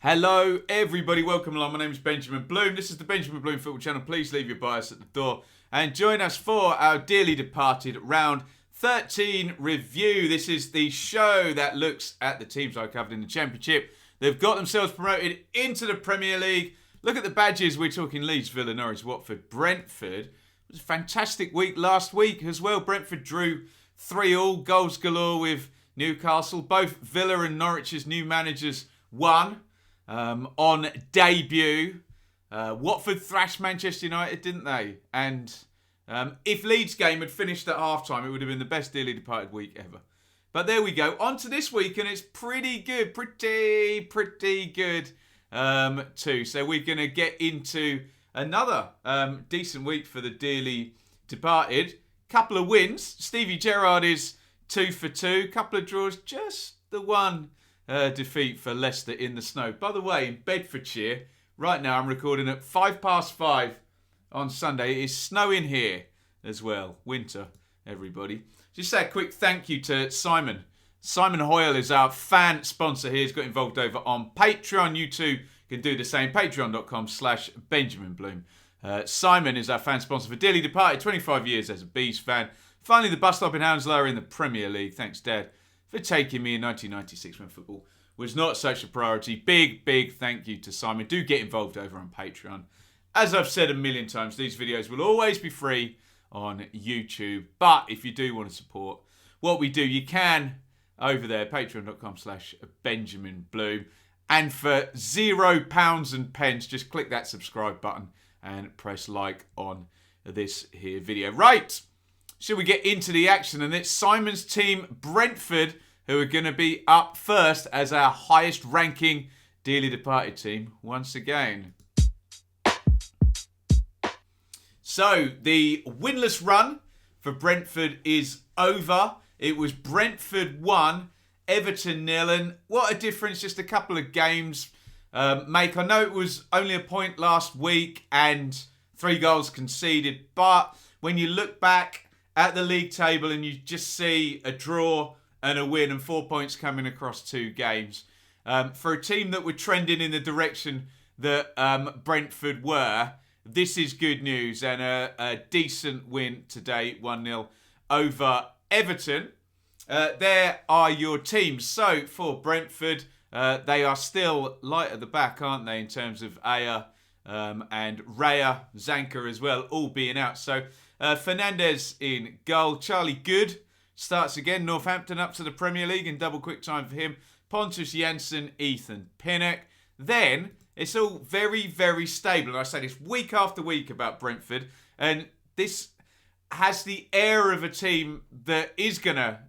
Hello everybody, welcome along. My name is Benjamin Bloom. This is the Benjamin Bloom Football Channel. Please leave your bias at the door and join us for our dearly departed round 13 review. This is the show that looks at the teams I covered in the Championship. They've got themselves promoted into the Premier League. Look at the badges. We're talking Leeds, Villa, Norwich, Watford, Brentford. It was a fantastic week last week as well. Brentford drew 3-3, goals galore with Newcastle. Both Villa and Norwich's new managers won. On debut, Watford thrashed Manchester United, didn't they? And if Leeds' game had finished at half-time, it would have been the best dearly departed week ever. But there we go. On to this week, and it's pretty good. Pretty good too. So we're going to get into another decent week for the dearly departed. Couple of wins. Stevie Gerrard is 2 for 2. Couple of draws. Just the one defeat for Leicester in the snow. By the way, in Bedfordshire, right now I'm recording at 5:05 on Sunday. It is snowing here as well. Winter, everybody. Just say a quick thank you to Simon. Simon Hoyle is our fan sponsor here. He's got involved over on Patreon. You too can do the same. Patreon.com/Benjamin Bloom. Simon is our fan sponsor for Dearly Departed. 25 years as a Bees fan. Finally, the bus stop in Hounslow in the Premier League. Thanks, Dad, for taking me in 1996 when football was not such a priority. Big thank you to Simon. Do get involved over on Patreon. As I've said a million times, these videos will always be free on YouTube. But if you do want to support what we do, you can over there, patreon.com/Benjamin Bloom. And for £0 and pence, just click that subscribe button and press like on this here video. Right. Should we get into the action? And it's Simon's team, Brentford, who are going to be up first as our highest ranking dearly departed team once again. So the winless run for Brentford is over. It was Brentford 1, Everton 0. And what a difference just a couple of games make. I know it was only a point last week and 3 goals conceded. But when you look back at the league table and you just see a draw and a win and 4 points coming across 2 games. For a team that were trending in the direction that Brentford were, this is good news and a decent win today, 1-0 over Everton. There are your teams. So for Brentford, they are still light at the back, aren't they, in terms of Aya and Raya, Zanka as well, all being out. So Fernandez in goal. Charlie Good starts again. Northampton up to the Premier League in double quick time for him. Pontus Jansson, Ethan Pinnock. Then it's all very stable. And I say this week after week about Brentford. And this has the air of a team that is going to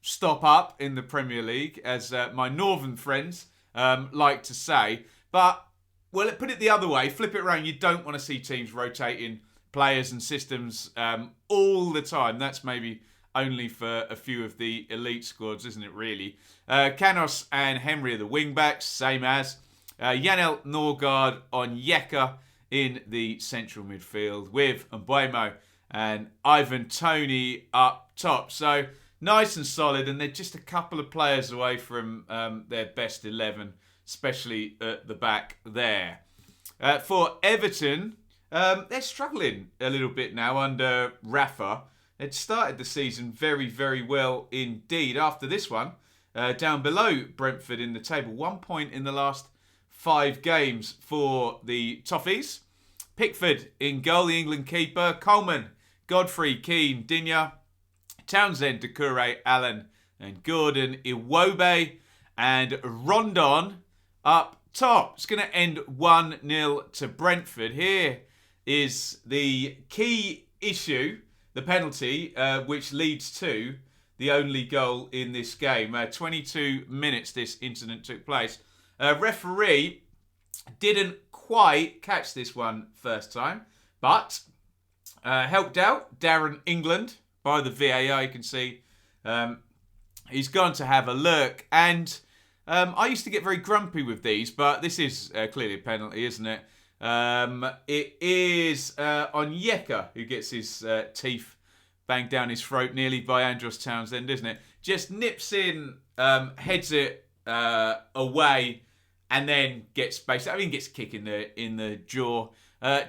stop up in the Premier League, as my northern friends like to say. But, well, put it the other way. Flip it around. You don't want to see teams rotating players and systems all the time. That's maybe only for a few of the elite squads, isn't it, really? Canos and Henry are the wing-backs, same as. Janel Norgard on Yeka in the central midfield with Mbuemo and Ivan Toney up top. So nice and solid, and they're just a couple of players away from their best 11, especially at the back there. For Everton, they're struggling a little bit now under Rafa. It started the season very well indeed. After this one, down below Brentford in the table. 1 point in the last 5 games for the Toffees. Pickford in goal, the England keeper. Coleman, Godfrey, Keane, Digne, Townsend, Doucouré, Allen and Gordon, Iwobi and Rondon up top. It's going to end 1-0 to Brentford. Here is the key issue, the penalty, which leads to the only goal in this game. 22 minutes this incident took place. Referee didn't quite catch this one first time, but helped out Darren England by the VAR. You can see he's gone to have a look. And I used to get very grumpy with these, but this is clearly a penalty, isn't it? It is on Yeka, who gets his teeth banged down his throat nearly by Andros Townsend, isn't it? Just nips in, heads it away, and then gets gets a kick in the jaw.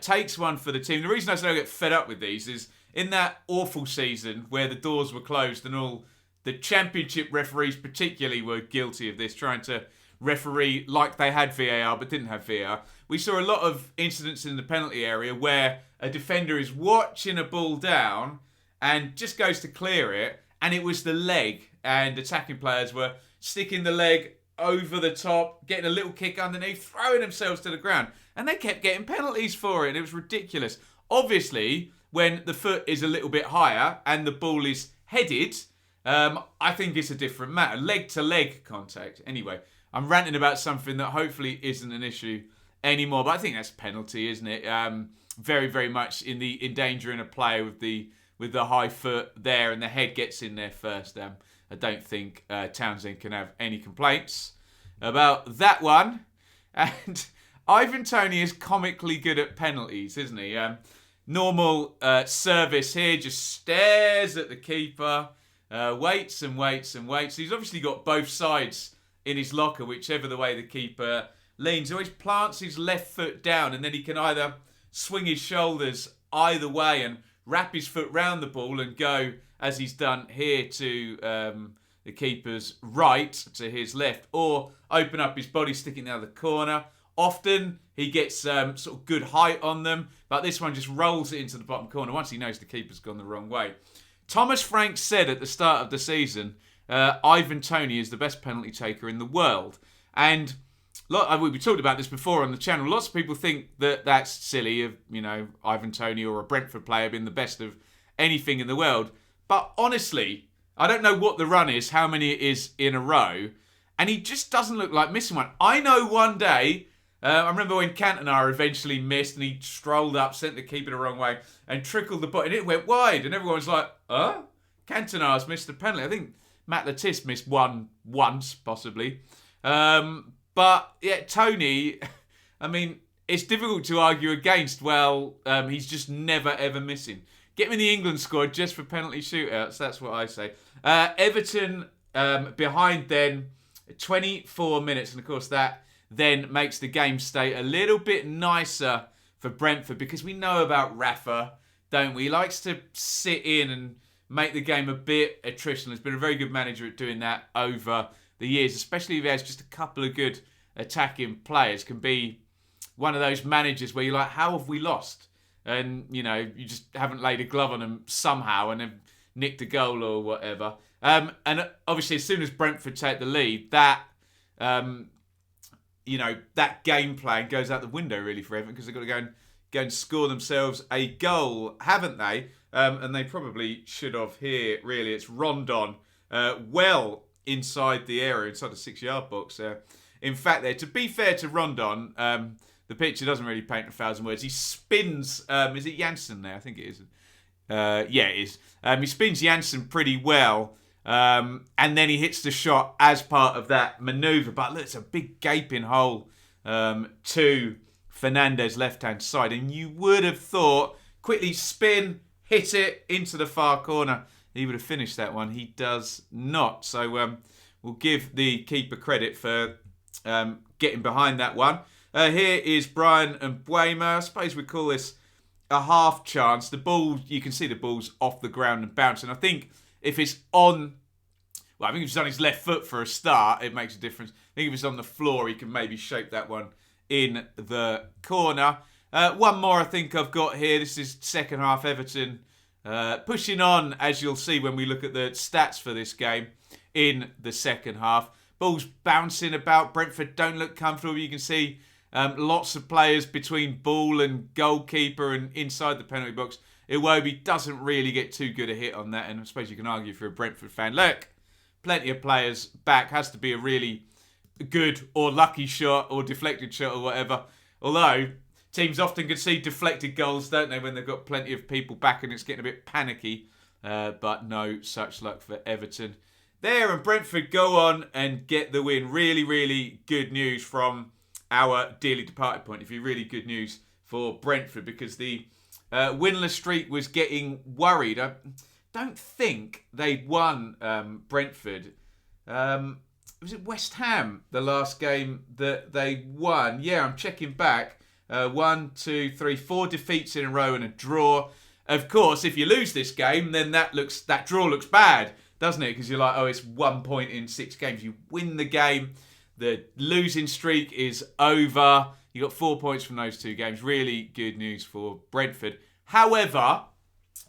Takes one for the team. The reason I say I get fed up with these is in that awful season where the doors were closed and all the championship referees particularly were guilty of this, trying to referee like they had VAR but didn't have VAR. We saw a lot of incidents in the penalty area where a defender is watching a ball down and just goes to clear it, and it was the leg, and attacking players were sticking the leg over the top, getting a little kick underneath, throwing themselves to the ground, and they kept getting penalties for it, and it was ridiculous. Obviously, when the foot is a little bit higher and the ball is headed, I think it's a different matter. Leg-to-leg contact. Anyway, I'm ranting about something that hopefully isn't an issue anymore, but I think that's a penalty, isn't it? Very, very much in endangering a player with the high foot there, and the head gets in there first. I don't think Townsend can have any complaints about that one. And Ivan Toney is comically good at penalties, isn't he? Normal service here, just stares at the keeper, waits and waits and waits. He's obviously got both sides in his locker, whichever the way the keeper leans. He always plants his left foot down, and then he can either swing his shoulders either way and wrap his foot round the ball and go, as he's done here, to the keeper's right, to his left, or open up his body, sticking out the corner. Often he gets sort of good height on them, but this one just rolls it into the bottom corner once he knows the keeper's gone the wrong way. Thomas Frank said at the start of the season, Ivan Toney is the best penalty taker in the world. And we talked about this before on the channel. Lots of people think that that's silly of, Ivan Toney or a Brentford player being the best of anything in the world. But honestly, I don't know what the run is, how many it is in a row, and he just doesn't look like missing one. I know one day, I remember when Cantona eventually missed and he strolled up, sent the keeper the wrong way and trickled the ball and it went wide, and everyone was like, Cantona's missed the penalty. I think Matt Latisse missed one once, possibly. But yeah, Toney, I mean, it's difficult to argue against. He's just never, ever missing. Get him in the England squad just for penalty shootouts. That's what I say. Everton behind then 24 minutes. And of course that then makes the game stay a little bit nicer for Brentford, because we know about Rafa, don't we? He likes to sit in and make the game a bit attritional. He's been a very good manager at doing that over the years, especially if he has just a couple of good attacking players. Can be one of those managers where you're like, how have we lost? And, you just haven't laid a glove on them somehow and have nicked a goal or whatever. And obviously, as soon as Brentford take the lead, that game plan goes out the window, really, for Everton, because they've got to go and score themselves a goal, haven't they? And they probably should have here, really. It's Rondon well inside the area, inside the 6-yard box. In fact, there, to be fair to Rondon, the picture doesn't really paint 1,000 words. He spins, is it Janssen there? I think it is. Yeah, it is. He spins Janssen pretty well. And then he hits the shot as part of that manoeuvre. But look, it's a big gaping hole to Fernandez's left-hand side. And you would have thought, quickly spin, hit it into the far corner. He would have finished that one. He does not. So we'll give the keeper credit for getting behind that one. Here is Brian and Buema. I suppose we call this a half chance. The ball, you can see the ball's off the ground and bouncing. I think if it's on, I think if it's on his left foot for a start, it makes a difference. I think if it's on the floor, he can maybe shape that one in the corner. One more I think I've got here. This is second half Everton pushing on, as you'll see when we look at the stats for this game in the second half. Ball's bouncing about. Brentford don't look comfortable. You can see lots of players between ball and goalkeeper and inside the penalty box. Iwobi doesn't really get too good a hit on that, and I suppose you can argue for a Brentford fan. Look, plenty of players back. Has to be a really good or lucky shot or deflected shot or whatever. Although teams often concede deflected goals, don't they, when they've got plenty of people back and it's getting a bit panicky. But no such luck for Everton there, and Brentford go on and get the win. Really, really good news from our dearly departed point of view. Really good news for Brentford, because the winless streak was getting worried. I don't think they'd won Brentford was it West Ham, the last game that they won? Yeah, I'm checking back. 1, 2, 3, 4 defeats in a row and a draw. Of course, if you lose this game, then that draw looks bad, doesn't it? Because you're like, oh, it's 1 point in 6 games. You win the game, the losing streak is over. You got 4 points from those 2 games. Really good news for Brentford. However,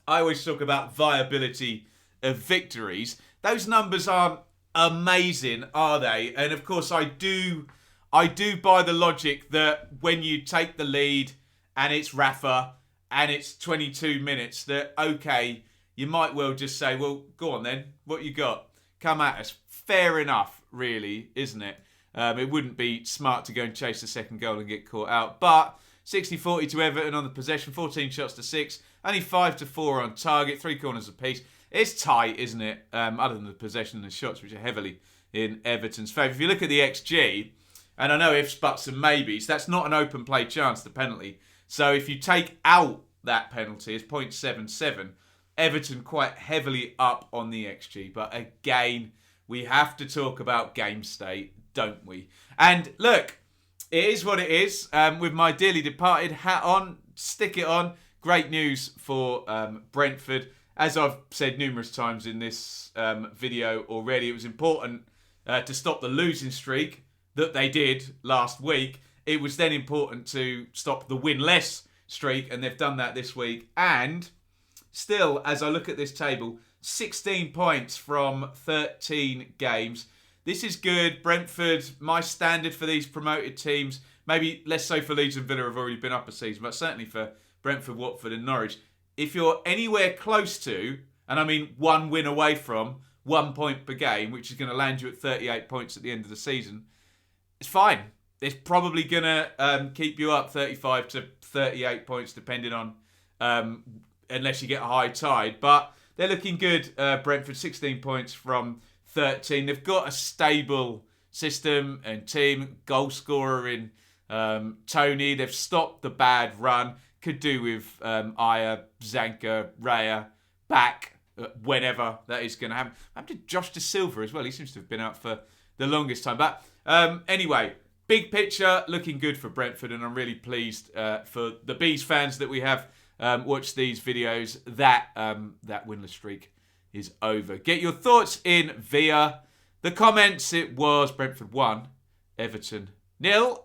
I always talk about viability of victories. Those numbers aren't amazing, are they? And of course, I do buy the logic that when you take the lead and it's Rafa and it's 22 minutes, that okay, you might well just say, well, go on then, what you got? Come at us. Fair enough, really, isn't it? It wouldn't be smart to go and chase the second goal and get caught out. But 60-40 to Everton on the possession, 14 shots to 6, only 5-4 on target, 3 corners apiece. It's tight, isn't it? Other than the possession and the shots, which are heavily in Everton's favour. If you look at the XG, and I know ifs, buts and maybes, that's not an open play chance, the penalty. So if you take out that penalty, it's 0.77. Everton quite heavily up on the XG. But again, we have to talk about game state, don't we? And look, it is what it is. With my dearly departed hat on, stick it on. Great news for Brentford. As I've said numerous times in this video already, it was important to stop the losing streak that they did last week. It was then important to stop the win-less streak, and they've done that this week. And still, as I look at this table, 16 points from 13 games. This is good. Brentford, my standard for these promoted teams, maybe less so for Leeds and Villa, have already been up a season, but certainly for Brentford, Watford and Norwich. If you're anywhere close to, and I mean 1 win away from, 1 point per game, which is going to land you at 38 points at the end of the season, it's fine. It's probably going to keep you up 35 to 38 points, depending on, unless you get a high tide. But they're looking good, Brentford, 16 points from 13. They've got a stable system and team, goal scorer in Tony. They've stopped the bad run. Could do with Aya, Zanka, Raya back whenever that is going to happen. I'm to Josh De Silva as well. He seems to have been out for the longest time. But anyway, big picture, looking good for Brentford, and I'm really pleased for the Bees fans that we have watched these videos. That winless streak is over. Get your thoughts in via the comments. It was Brentford 1, Everton 0.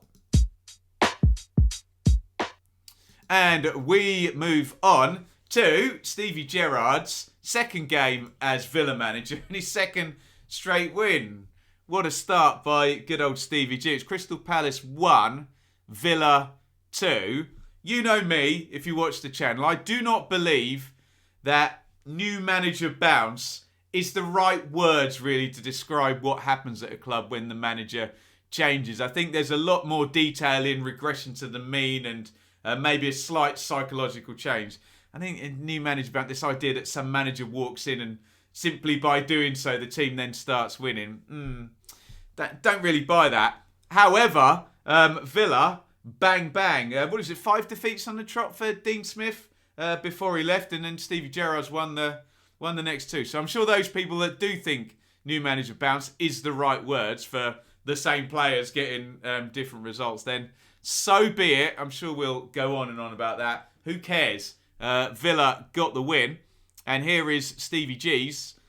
And we move on to Stevie Gerrard's second game as Villa manager and his second straight win. What a start by good old Stevie G. It's Crystal Palace 1, Villa 2. You know me, if you watch the channel, I do not believe that new manager bounce is the right words really to describe what happens at a club when the manager changes. I think there's a lot more detail in regression to the mean and maybe a slight psychological change. I think in new manager bounce, this idea that some manager walks in and simply by doing so the team then starts winning. Don't really buy that. However, Villa, bang bang. What is it? 5 defeats on the trot for Dean Smith before he left, and then Stevie Gerrard's won the next 2. So I'm sure those people that do think new manager bounce is the right words for the same players getting different results, then so be it. I'm sure we'll go on and on about that. Who cares? Villa got the win. And here is Stevie G's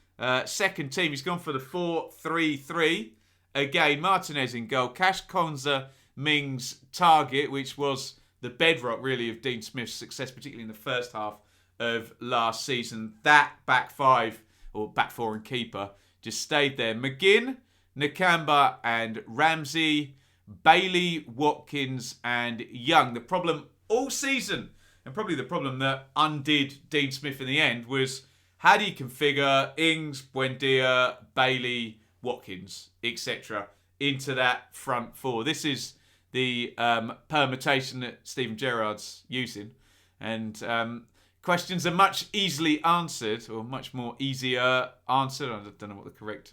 second team. He's gone for the 4-3-3. Again, Martinez in goal. Cash Konza Ming's target, which was the bedrock, really, of Dean Smith's success, particularly in the first half of last season. That back 5, or back 4 and keeper, just stayed there. McGinn, Nakamba and Ramsey, Bailey, Watkins and Young. The problem all season, and probably the problem that undid Dean Smith in the end, was how do you configure Ings, Buendia, Bailey, Watkins, etc. into that front 4. This is the permutation that Steven Gerrard's using. And questions are much easily answered, or much more easier answered. I don't know what the correct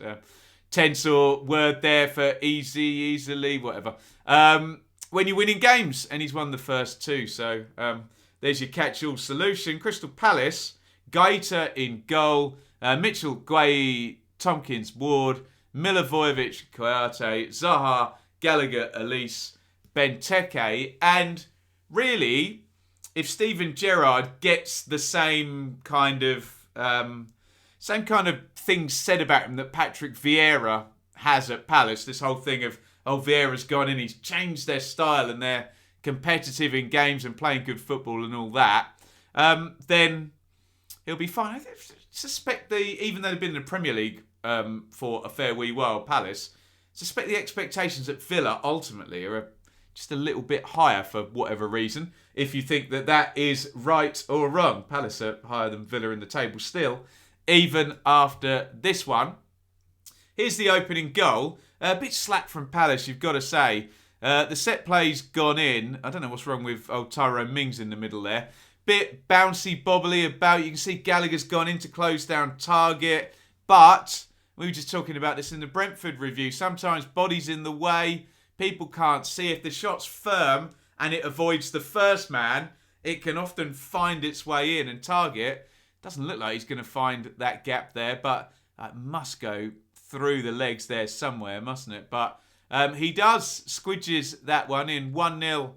tense or word there for easily, whatever. When you're winning games, and he's won the first 2. So there's your catch-all solution. Crystal Palace, Gaeta in goal, Mitchell, Guay, Tompkins, Ward, Milivojevic, Kouyaté, Zaha, Gallagher, Elise, Benteke. And really, if Steven Gerrard gets the same kind of things said about him that Patrick Vieira has at Palace, this whole thing of, Vieira's gone in, he's changed their style and they're competitive in games and playing good football and all that, then he'll be fine. I suspect even though they've been in the Premier League for a fair wee while, Palace, suspect the expectations at Villa ultimately are just a little bit higher for whatever reason. If you think that is right or wrong, Palace are higher than Villa in the table still, even after this one. Here's the opening goal. A bit slack from Palace, you've got to say. The set play's gone in. I don't know what's wrong with Tyrone Mings in the middle there. Bit bouncy, bobbly about. You can see Gallagher's gone in to close down target. But we were just talking about this in the Brentford review. Sometimes body's in the way. People can't see. If the shot's firm and it avoids the first man, it can often find its way in and target. Doesn't look like he's going to find that gap there, but it must go through the legs there somewhere, mustn't it? But he does, squidges that one in 1-0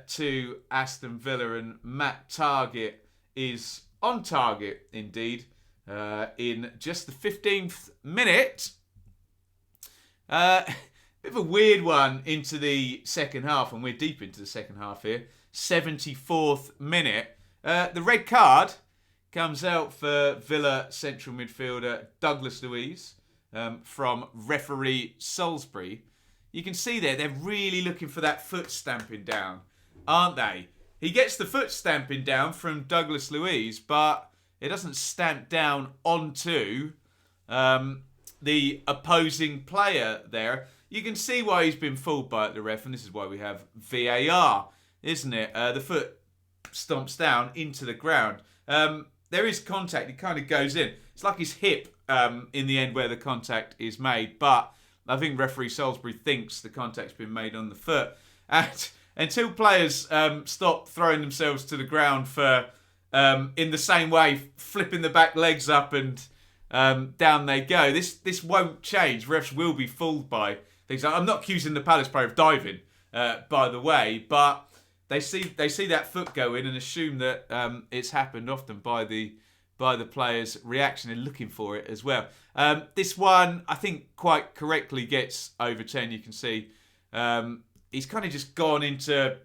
to Aston Villa, and Matt Target is on target indeed in just the 15th minute. Bit of a weird one into the second half, and we're deep into the second half here. 74th minute. The red card comes out for Villa central midfielder Douglas Luiz from referee Salisbury. You can see there, they're really looking for that foot stamping down, aren't they? He gets the foot stamping down from Douglas Luiz, but it doesn't stamp down onto the opposing player there. You can see why he's been fooled by the ref, and this is why we have VAR, isn't it? The foot stomps down into the ground. There is contact. It kind of goes in. It's like his hip in the end where the contact is made, but I think referee Salisbury thinks the contact's been made on the foot. And until players stop throwing themselves to the ground for, in the same way, flipping the back legs up and down they go, this won't change. Refs will be fooled by things. I'm not accusing the Palace player of diving, by the way, but they see that foot go in and assume that it's happened often by the player's reaction and looking for it as well. This one, I think, quite correctly gets overturned. You can see he's kind of just gone into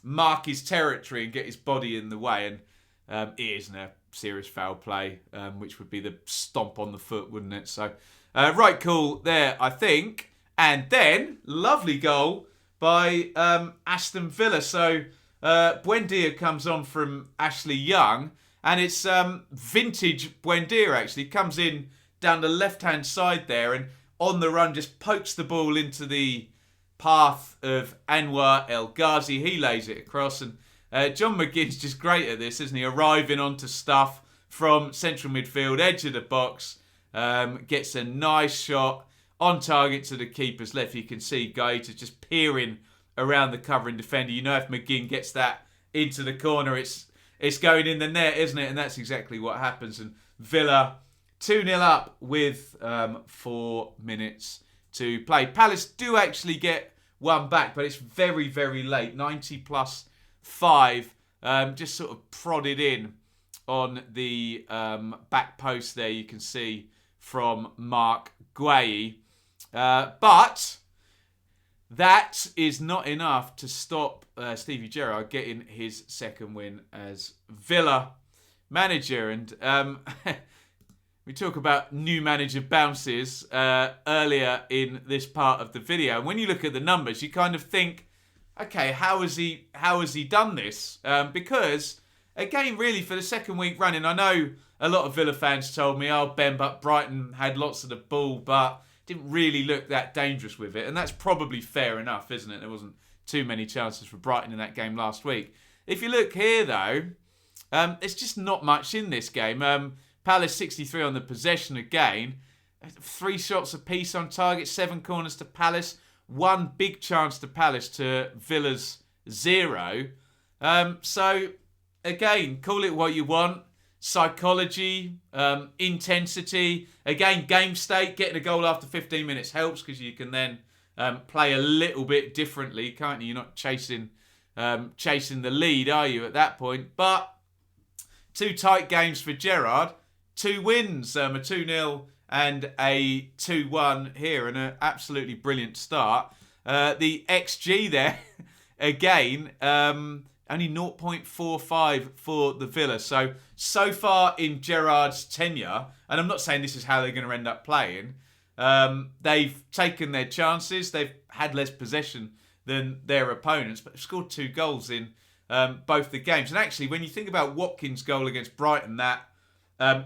mark his territory and get his body in the way, and it isn't a serious foul play, which would be the stomp on the foot, wouldn't it? So, right call there, I think. And then, lovely goal by Aston Villa. So, Buendia comes on from Ashley Young. And it's vintage Buendia, actually. Comes in down the left-hand side there and on the run just pokes the ball into the path of Anwar El Ghazi. He lays it across. And John McGinn's just great at this, isn't he? Arriving onto stuff from central midfield, edge of the box. Gets a nice shot on target to the keeper's left. You can see Gaeta just peering around the covering defender. You know if McGinn gets that into the corner, it's going in the net, isn't it? And that's exactly what happens. And Villa 2-0 up with 4 minutes to play. Palace do actually get one back, but it's very, very late. 90 plus 5. Just sort of prodded in on the back post there, you can see, from Mark Guay. But that is not enough to stop Stevie Gerrard getting his second win as Villa manager. And we talk about new manager bounces earlier in this part of the video. And when you look at the numbers, you kind of think, okay, how has he done this? Because, again, really, for the second week running, I know a lot of Villa fans told me, but Brighton had lots of the ball, but didn't really look that dangerous with it. And that's probably fair enough, isn't it? There wasn't too many chances for Brighton in that game last week. If you look here, though, there's just not much in this game. Palace 63 on the possession again. 3 shots apiece on target, 7 corners to Palace. 1 big chance to Palace to Villa's 0. So, again, call it what you want. psychology, intensity. Again, game state, getting a goal after 15 minutes helps because you can then play a little bit differently, can't you? You're not chasing the lead, are you, at that point? But 2 tight games for Gerrard. 2 wins, a 2-0 and a 2-1 here, and an absolutely brilliant start. The XG there, again, only 0.45 for the Villa. So far in Gerrard's tenure, and I'm not saying this is how they're going to end up playing, they've taken their chances. They've had less possession than their opponents, but they've scored 2 goals in both the games. And actually, when you think about Watkins' goal against Brighton, that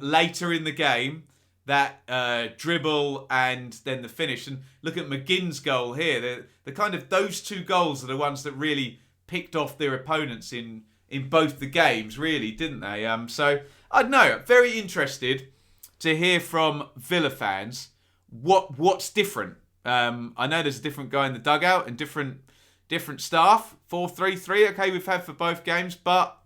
later in the game, that dribble and then the finish, and look at McGinn's goal here. The kind of those 2 goals are the ones that really picked off their opponents in both the games, really, didn't they? So I don't know. Very interested to hear from Villa fans what's different. I know there's a different guy in the dugout and different staff. 4-3-3, okay, we've had for both games, but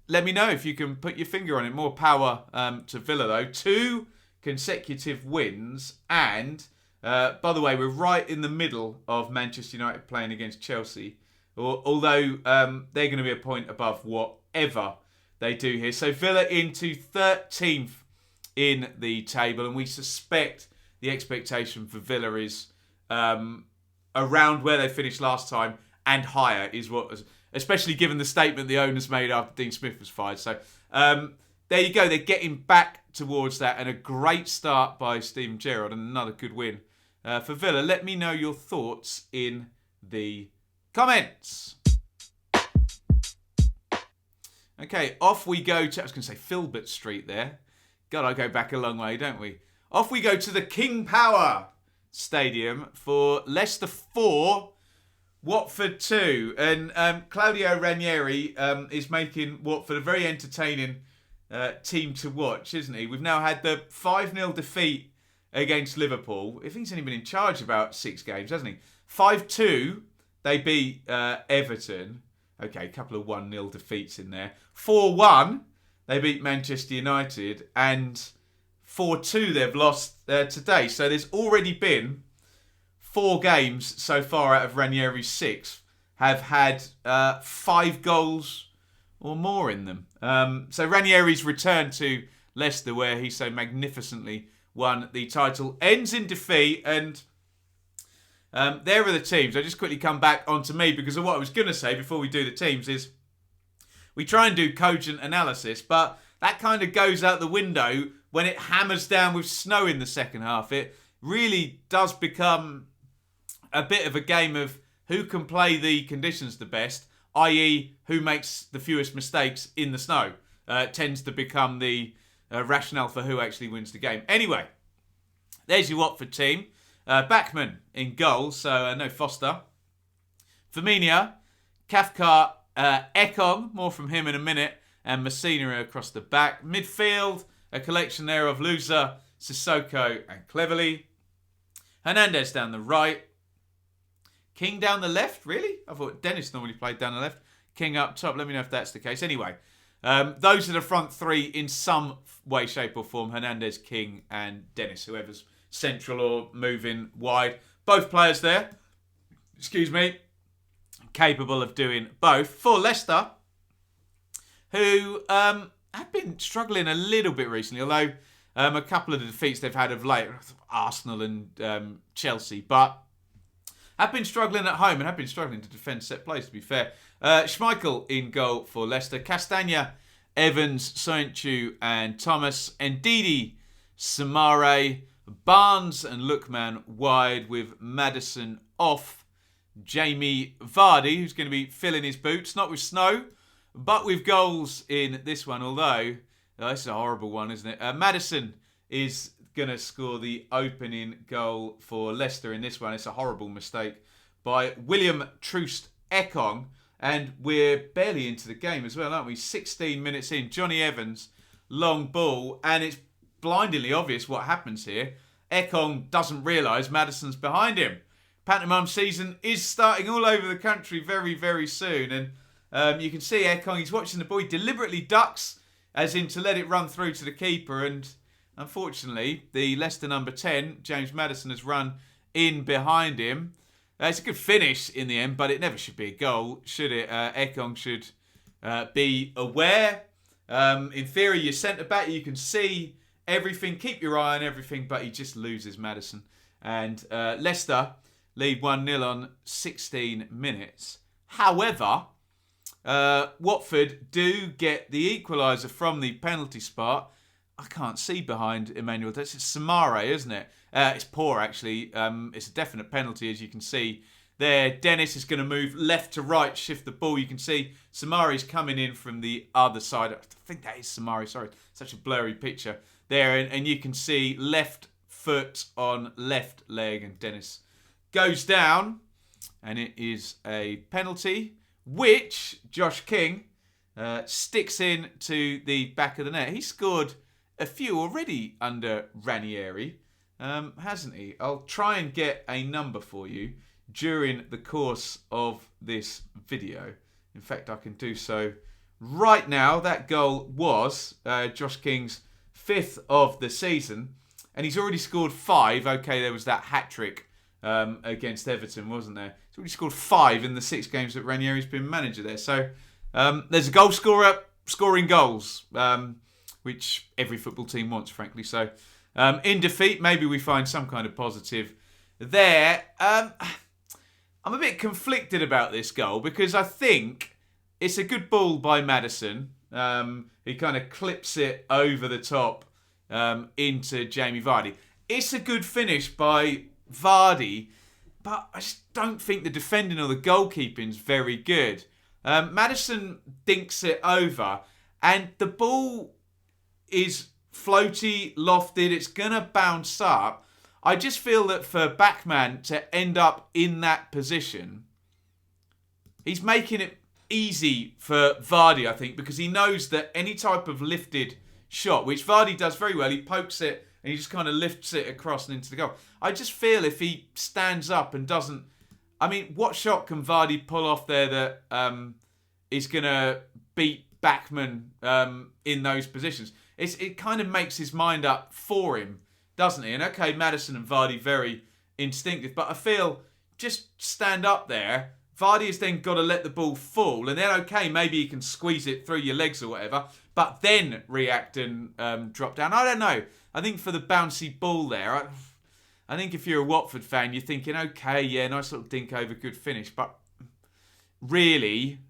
let me know if you can put your finger on it. More power to Villa, though. 2 consecutive wins. And, by the way, we're right in the middle of Manchester United playing against Chelsea. Although they're going to be a point above whatever they do here. So Villa into 13th in the table. And we suspect the expectation for Villa is around where they finished last time and higher, is what was... Especially given the statement the owners made after Dean Smith was fired. So there you go. They're getting back towards that. And a great start by Steven Gerrard and another good win for Villa. Let me know your thoughts in the comments. Okay, off we go to... I was going to say Filbert Street there. God, I go back a long way, don't we? Off we go to the King Power Stadium for Leicester 4... Watford 2, and Claudio Ranieri is making Watford a very entertaining team to watch, isn't he? We've now had the 5-0 defeat against Liverpool. I think he's only been in charge about 6 games, hasn't he? 5-2, they beat Everton. Okay, a couple of 1-0 defeats in there. 4-1, they beat Manchester United, and 4-2 they've lost today. So there's already been 4 games so far out of Ranieri's 6 have had 5 goals or more in them. So Ranieri's return to Leicester, where he so magnificently won the title, ends in defeat. And there are the teams. I'll just quickly come back onto me because of what I was going to say before we do the teams is we try and do cogent analysis, but that kind of goes out the window when it hammers down with snow in the second half. It really does become a bit of a game of who can play the conditions the best, i.e. who makes the fewest mistakes in the snow. Tends to become the rationale for who actually wins the game. Anyway, there's your Watford team. Bachmann in goal, so no Foster. Firmino, Cathcart, Ekong, more from him in a minute, and Messina across the back. Midfield, a collection there of Louza, Sissoko and Cleverley. Hernandez down the right. King down the left, really? I thought Dennis normally played down the left. King up top, let me know if that's the case. Anyway, those are the front 3 in some way, shape or form. Hernandez, King and Dennis, whoever's central or moving wide. Both players there, capable of doing both. For Leicester, who have been struggling a little bit recently, although a couple of the defeats they've had of late, Arsenal and Chelsea, but have been struggling at home and have been struggling to defend set plays, to be fair. Schmeichel in goal for Leicester. Castagna, Evans, Sointu and Thomas. Ndidi, Samare, Barnes and Lookman wide with Maddison off. Jamie Vardy, who's going to be filling his boots, not with snow, but with goals in this one. Although, this is a horrible one, isn't it? Maddison is going to score the opening goal for Leicester in this one. It's a horrible mistake by William Troost Ekong. And we're barely into the game as well, aren't we? 16 minutes in. Johnny Evans, long ball. And it's blindingly obvious what happens here. Ekong doesn't realise Maddison's behind him. Pantomime season is starting all over the country very, very soon. And you can see Ekong, he's watching the ball. He deliberately ducks as in to let it run through to the keeper. And unfortunately, the Leicester number 10, James Mattheson, has run in behind him. It's a good finish in the end, but it never should be a goal, should it? Ekong should be aware. In theory, your centre-back, you can see everything, keep your eye on everything, but he just loses Mattheson. And Leicester lead 1-0 on 16 minutes. However, Watford do get the equaliser from the penalty spot. I can't see behind Emmanuel. That's Samare, isn't it? It's poor, actually. It's a definite penalty, as you can see there. Dennis is going to move left to right, shift the ball. You can see Samare's coming in from the other side. I think that is Samare. Sorry, such a blurry picture there. And you can see left foot on left leg. And Dennis goes down. And it is a penalty, which Josh King sticks in to the back of the net. He scored a few already under Ranieri, hasn't he? I'll try and get a number for you during the course of this video. In fact, I can do so right now. That goal was Josh King's 5th of the season, and he's already scored 5. Okay, there was that hat-trick against Everton, wasn't there? He's already scored 5 in the 6 games that Ranieri's been manager there. So there's a goal scorer scoring goals, which every football team wants, frankly. So in defeat, maybe we find some kind of positive there. I'm a bit conflicted about this goal because I think it's a good ball by Mattheson. He kind of clips it over the top into Jamie Vardy. It's a good finish by Vardy, but I just don't think the defending or the goalkeeping is very good. Mattheson dinks it over, and the ball is floaty, lofted. It's going to bounce up. I just feel that for Backman to end up in that position, he's making it easy for Vardy, I think, because he knows that any type of lifted shot, which Vardy does very well, he pokes it and he just kind of lifts it across and into the goal. I just feel if he stands up and doesn't... I mean, what shot can Vardy pull off there that is going to beat Backman in those positions? It kind of makes his mind up for him, doesn't he? And okay, Mattheson and Vardy very instinctive, but I feel just stand up there. Vardy has then got to let the ball fall, and then okay, maybe you can squeeze it through your legs or whatever, but then react and drop down. I don't know. I think for the bouncy ball there, I think if you're a Watford fan, you're thinking, okay, yeah, nice little dink over, good finish, but really,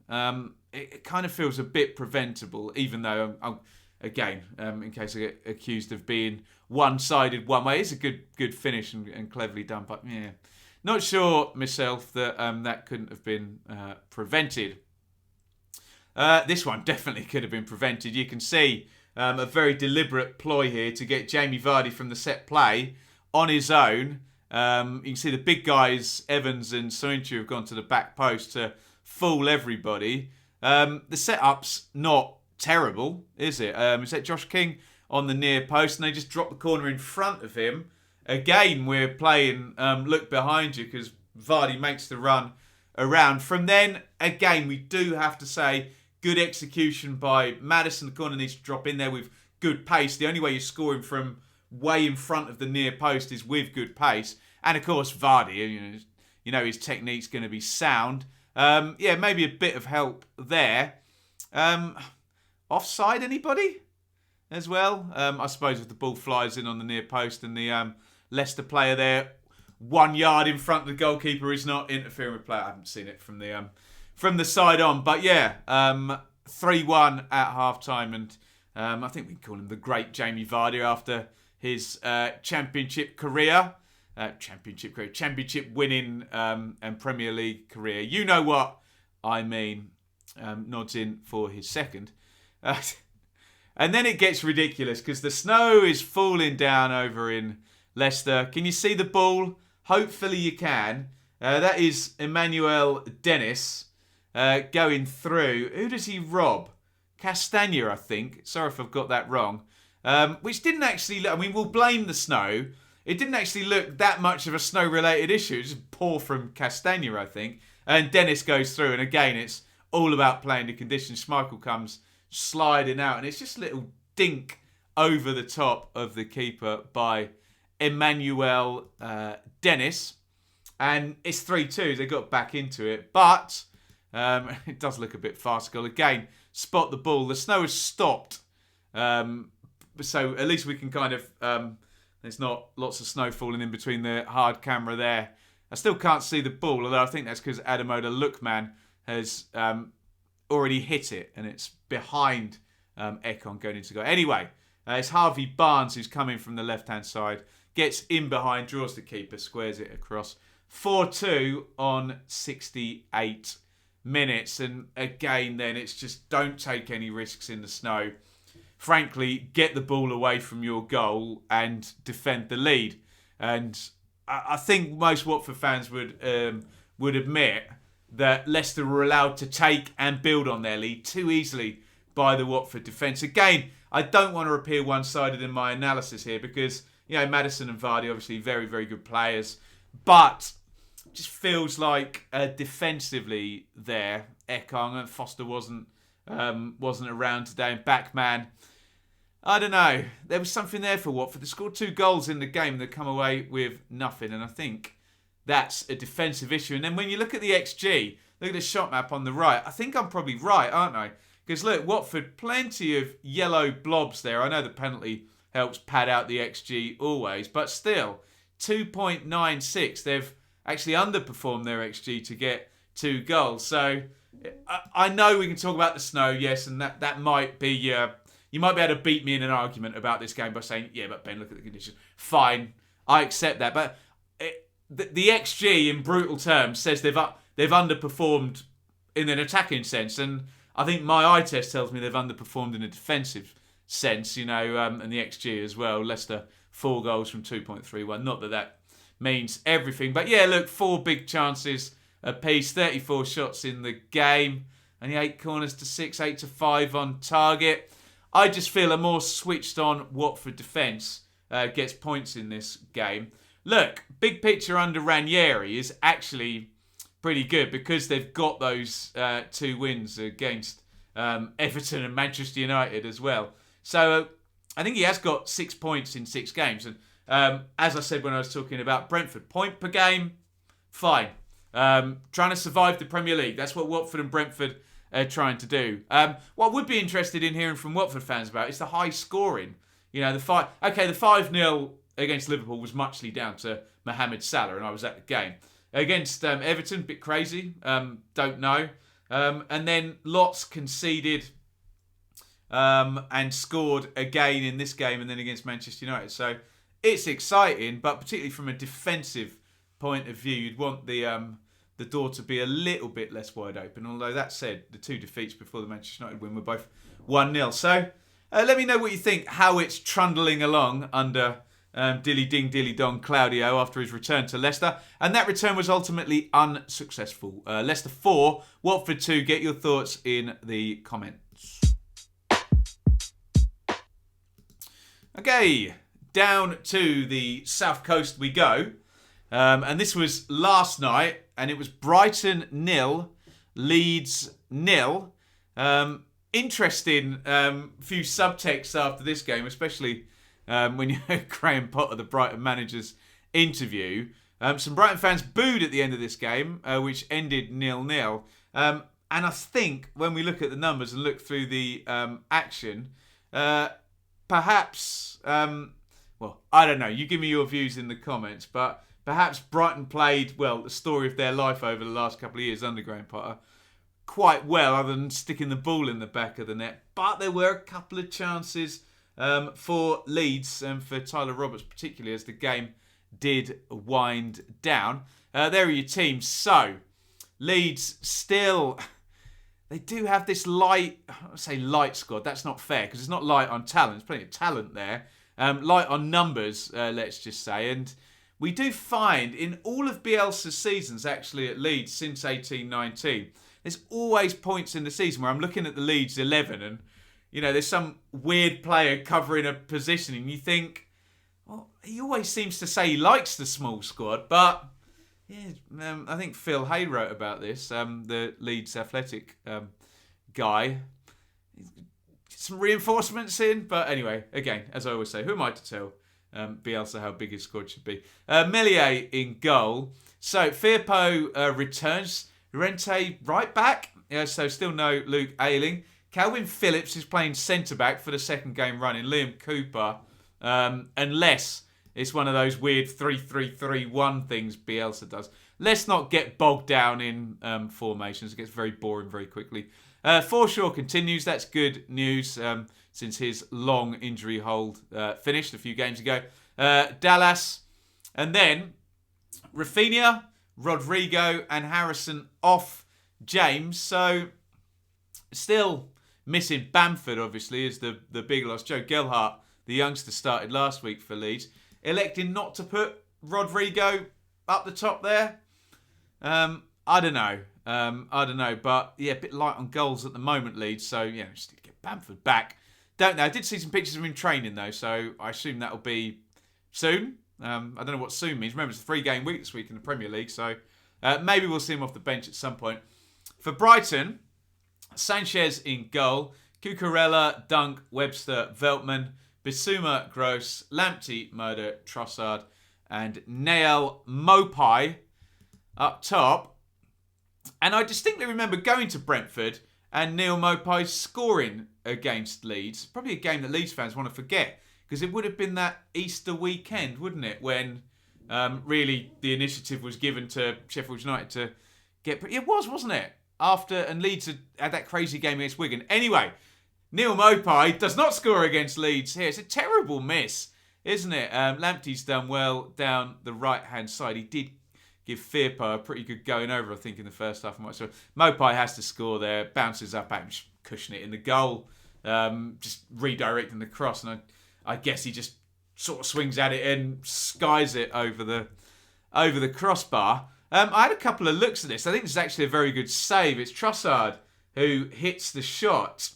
it kind of feels a bit preventable, even though again, in case I get accused of being one-sided one way. It's a good finish and cleverly done, but yeah, not sure myself that that couldn't have been prevented. This one definitely could have been prevented. You can see a very deliberate ploy here to get Jamie Vardy from the set play on his own. You can see the big guys, Evans and Sointu, have gone to the back post to fool everybody. The setup's not terrible, is it? Is that Josh King on the near post and they just drop the corner in front of him? Again, we're playing look behind you because Vardy makes the run around. From then, again, we do have to say good execution by Mattheson. The corner needs to drop in there with good pace. The only way you're scoring from way in front of the near post is with good pace. And of course, Vardy, you know his technique's going to be sound. Yeah, maybe a bit of help there. Offside, anybody? As well? I suppose if the ball flies in on the near post and the Leicester player there 1 yard in front of the goalkeeper is not interfering with play. I haven't seen it from the side on. But yeah, 3-1 at half-time. And I think we can call him the great Jamie Vardy after his championship winning and Premier League career. You know what I mean. Nods in for his second. And then it gets ridiculous because the snow is falling down over in Leicester. Can you see the ball? Hopefully you can. That is Emmanuel Dennis going through. Who does he rob? Castagna, I think. Sorry if I've got that wrong. Which didn't actually look... I mean, we'll blame the snow. It didn't actually look that much of a snow-related issue. It's just poor from Castagna, I think. And Dennis goes through. And again, it's all about playing the conditions. Schmeichel comes sliding out, and it's just a little dink over the top of the keeper by Emmanuel Dennis. And it's 3-2. They got back into it. But it does look a bit farcical. Again, spot the ball. The snow has stopped. So at least we can kind of... there's not lots of snow falling in between the hard camera there. I still can't see the ball, although I think that's because Ademola Lookman has already hit it. And it's behind Ekong going into goal. Anyway, it's Harvey Barnes who's coming from the left-hand side. Gets in behind, draws the keeper, squares it across. 4-2 on 68 minutes. And again, then, it's just don't take any risks in the snow. Frankly, get the ball away from your goal and defend the lead. And I think most Watford fans would admit that Leicester were allowed to take and build on their lead too easily by the Watford defence. Again, I don't want to appear one-sided in my analysis here because, you know, Mattheson and Vardy, obviously very, very good players. But it just feels like defensively there, Ekong and Foster wasn't around today. And Backman, I don't know. There was something there for Watford. They scored 2 goals in the game. They come away with nothing. And I think that's a defensive issue. And then when you look at the XG, look at the shot map on the right. I think I'm probably right, aren't I? Because look, Watford, plenty of yellow blobs there. I know the penalty helps pad out the XG always. But still, 2.96. They've actually underperformed their XG to get 2 goals. So I know we can talk about the snow, yes, and that might be... you might be able to beat me in an argument about this game by saying, yeah, but Ben, look at the conditions. Fine, I accept that. But the XG, in brutal terms, says they've underperformed in an attacking sense. And I think my eye test tells me they've underperformed in a defensive sense, you know, and the XG as well. Leicester, 4 goals from 2.31. Not that means everything. But yeah, look, 4 big chances apiece, 34 shots in the game. Only 8 corners to 6, 8 to 5 on target. I just feel a more switched on Watford defence gets points in this game. Look, big picture under Ranieri is actually pretty good because they've got those 2 wins against Everton and Manchester United as well. So I think he has got 6 points in 6 games. And as I said when I was talking about Brentford, point per game, fine. Trying to survive the Premier League. That's what Watford and Brentford trying to do. What I would be interested in hearing from Watford fans about is the high scoring. You know, the 5-0 against Liverpool was muchly down to Mohamed Salah, and I was at the game. Against Everton, a bit crazy, don't know. And then lots conceded and scored again in this game and then against Manchester United. So it's exciting, but particularly from a defensive point of view, you'd want the door to be a little bit less wide open. Although that said, the 2 defeats before the Manchester United win were both 1-0. So let me know what you think, how it's trundling along under Dilly Ding Dilly Dong Claudio after his return to Leicester. And that return was ultimately unsuccessful. Leicester 4, Watford 2. Get your thoughts in the comments. Okay, down to the south coast we go. And this was last night, and it was Brighton 0, Leeds 0. Interesting few subtexts after this game, especially when you heard Graham Potter, the Brighton manager's interview. Some Brighton fans booed at the end of this game, which ended 0-0. And I think when we look at the numbers and look through the action, perhaps, well, I don't know. You give me your views in the comments, but perhaps Brighton played, well, the story of their life over the last couple of years under Graham Potter quite well, other than sticking the ball in the back of the net. But there were a couple of chances for Leeds and for Tyler Roberts, particularly as the game did wind down. There are your teams. So, Leeds still, they do have this light, I say light squad. That's not fair because it's not light on talent. There's plenty of talent there. Light on numbers, let's just say. And we do find in all of Bielsa's seasons, actually, at Leeds since 18-19, there's always points in the season where I'm looking at the Leeds 11 and, you know, there's some weird player covering a position and you think, well, he always seems to say he likes the small squad, but yeah, I think Phil Hay wrote about this, the Leeds Athletic guy. some reinforcements in. But anyway, again, as I always say, who am I to tell Bielsa how big his squad should be? Meslier in goal. So Firpo returns. Rente right back. So still no Luke Ayling. Calvin Phillips is playing centre-back for the second game running. Liam Cooper. Unless it's one of those weird 3-3-3-1 things Bielsa does. Let's not get bogged down in formations. It gets very boring very quickly. Forshaw continues. That's good news since his long injury hold finished a few games ago. Dallas. And then Rafinha, Rodrigo and Harrison off James. So still missing Bamford, obviously, is the big loss. Joe Gelhardt, the youngster, started last week for Leeds. Electing not to put Rodrigo up the top there. I don't know. But yeah, a bit light on goals at the moment, Leeds. So yeah, just need to get Bamford back. Don't know. I did see some pictures of him training though, so I assume that'll be soon. I don't know what soon means. Remember, it's a 3-game week this week in the Premier League, so maybe we'll see him off the bench at some point. For Brighton, Sanchez in goal, Cucurella, Dunk, Webster, Veltman, Bissouma, Gross, Lamptey, Murder, Trossard, and Noel Mopai up top. And I distinctly remember going to Brentford and Neil Mopai scoring against Leeds. Probably a game that Leeds fans want to forget, because it would have been that Easter weekend, wouldn't it, when really the initiative was given to Sheffield United to get... It was, wasn't it? And Leeds had that crazy game against Wigan. Anyway, Neil Mopai does not score against Leeds here. It's a terrible miss, isn't it? Lamptey's done well down the right-hand side. He did give Firpo a pretty good going over, I think, in the first half. So Mopai has to score there, bounces up at him, just cushioning it in the goal, just redirecting the cross, and I guess he just sort of swings at it and skies it over the crossbar. I had a couple of looks at this. I think this is actually a very good save. It's Trossard who hits the shot,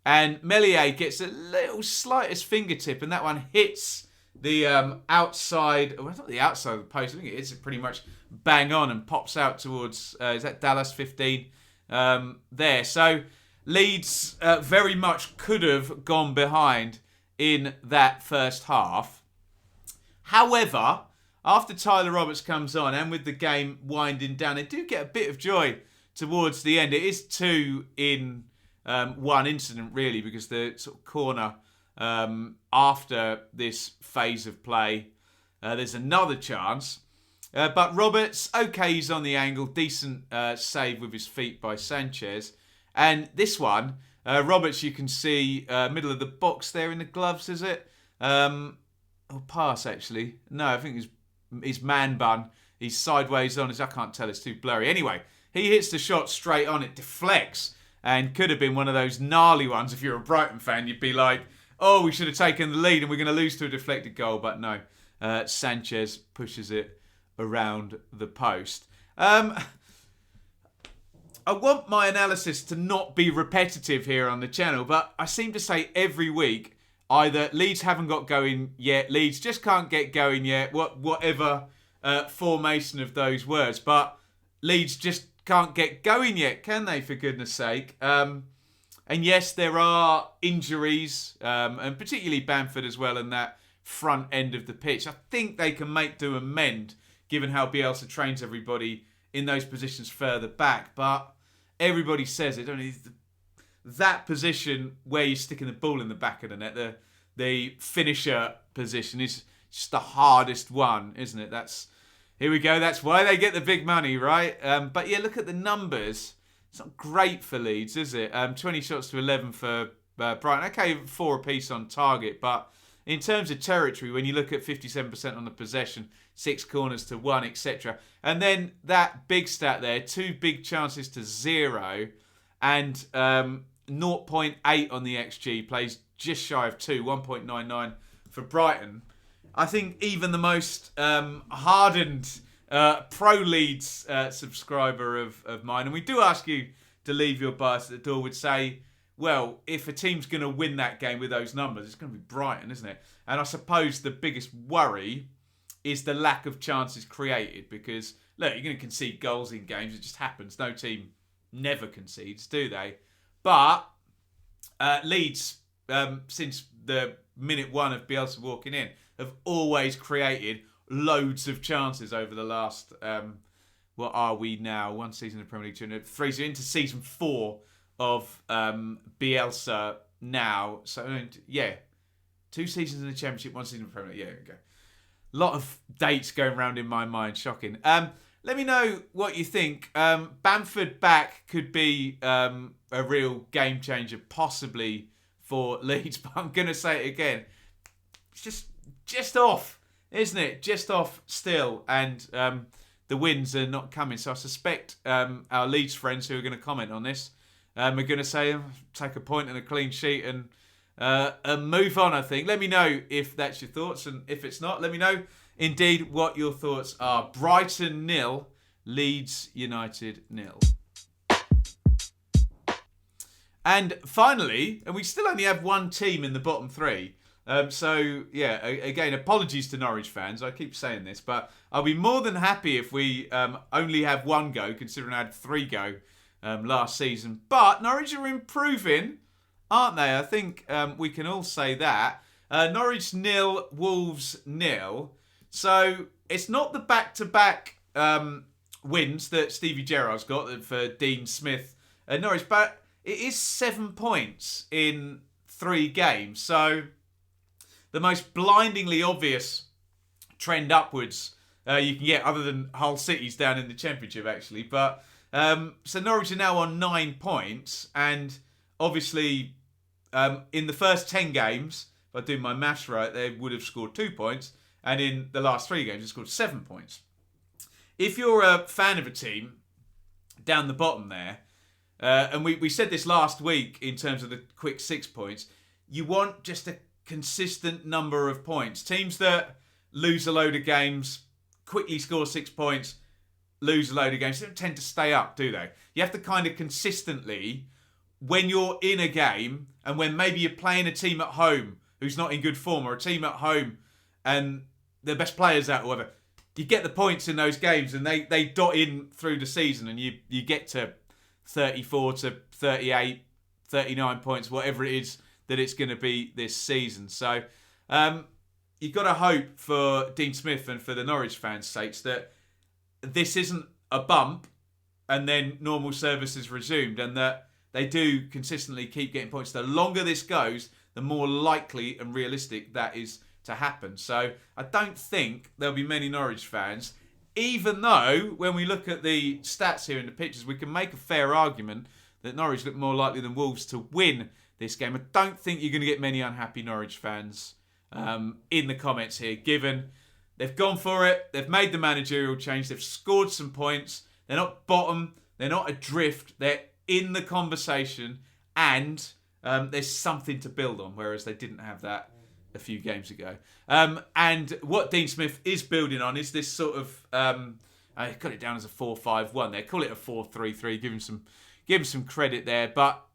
and Meslier gets a little slightest fingertip, and that one hits the outside. Well, not the outside of the post. I think it hits it pretty much bang on and pops out towards. Is that Dallas 15? There. So Leeds very much could have gone behind in that first half. However, after Tyler Roberts comes on and with the game winding down, they do get a bit of joy towards the end. It is 2 in one incident, really, because the sort of corner after this phase of play, there's another chance. But Roberts, okay, he's on the angle. Decent save with his feet by Sanchez. And this one, Roberts, you can see middle of the box there in the gloves, is it? Or pass, actually. No, I think his man bun. He's sideways on. I can't tell. It's too blurry. Anyway, he hits the shot straight on. It deflects and could have been one of those gnarly ones. If you're a Brighton fan, you'd be like, oh, we should have taken the lead and we're going to lose to a deflected goal. But no, Sanchez pushes it around the post. I want my analysis to not be repetitive here on the channel, but I seem to say every week either Leeds haven't got going yet, Leeds just can't get going yet, whatever formation of those words, but Leeds just can't get going yet, can they, for goodness sake? And yes, there are injuries, and particularly Bamford as well in that front end of the pitch. I think they can make do and mend, given how Bielsa trains everybody in those positions further back, but everybody says it, don't they? That position where you're sticking the ball in the back of the net, the finisher position, is just the hardest one, isn't it? Here we go. That's why they get the big money, right? But yeah, look at the numbers. It's not great for Leeds, is it? 20 shots to 11 for Brighton. Okay, 4 apiece on target, but in terms of territory, when you look at 57% on the possession, 6 corners to 1, etc. And then that big stat there, 2 big chances to 0, and 0.8 on the XG, plays just shy of 2, 1.99 for Brighton. I think even the most hardened pro-Leeds subscriber of mine, and we do ask you to leave your bias at the door, would say, well, if a team's going to win that game with those numbers, it's going to be Brighton, isn't it? And I suppose the biggest worry is the lack of chances created, because, look, you're going to concede goals in games. It just happens. No team never concedes, do they? But Leeds, since the minute one of Bielsa walking in, have always created loads of chances over the last, what are we now? One season of Premier League, 3 so into season 4 of Bielsa now. So, yeah, 2 seasons in the Championship, 1 season of Premier League. Yeah, there we go. A lot of dates going around in my mind. Shocking. Let me know what you think. Bamford back could be a real game changer, possibly for Leeds. But I'm going to say it again. It's just off, isn't it? Just off still. And the wins are not coming. So I suspect our Leeds friends who are going to comment on this are going to say, take a point and a clean sheet and move on, I think. Let me know if that's your thoughts. And if it's not, let me know indeed what your thoughts are. Brighton 0, Leeds United 0. And finally, and we still only have one team in the bottom 3. So, yeah, again, apologies to Norwich fans. I keep saying this, but I'll be more than happy if we only have one go, considering I had 3 go last season. But Norwich are improving, aren't they? I think we can all say that. Norwich 0, Wolves 0. So it's not the back-to-back wins that Stevie Gerrard's got for Dean Smith and Norwich, but it is 7 points in 3 games. So the most blindingly obvious trend upwards you can get, other than Hull City's down in the Championship, actually. But so Norwich are now on 9 points, and obviously in the first 10 games, if I do my maths right, they would have scored 2 points. And in the last 3 games, they scored 7 points. If you're a fan of a team down the bottom there, and we said this last week in terms of the quick 6 points, you want just a consistent number of points. Teams that lose a load of games, quickly score 6 points, lose a load of games, they don't tend to stay up, do they? You have to kind of consistently, when you're in a game, and when maybe you're playing a team at home who's not in good form, or a team at home and their best players out or whatever, you get the points in those games, and they dot in through the season, and you get to 34 to 38, 39 points, whatever it is that it's going to be this season. So you've got to hope for Dean Smith and for the Norwich fans' sakes that this isn't a bump and then normal service is resumed, and that they do consistently keep getting points. The longer this goes, the more likely and realistic that is to happen. So I don't think there'll be many Norwich fans, even though when we look at the stats here in the pictures, we can make a fair argument that Norwich look more likely than Wolves to win this game. I don't think you're going to get many unhappy Norwich fans in the comments here, given they've gone for it, they've made the managerial change, they've scored some points, they're not bottom, they're not adrift, they're in the conversation, and there's something to build on, whereas they didn't have that a few games ago. And what Dean Smith is building on is this sort of, I got it down as a 4-5-1 there, call it a 4-3-3, give him some credit there, but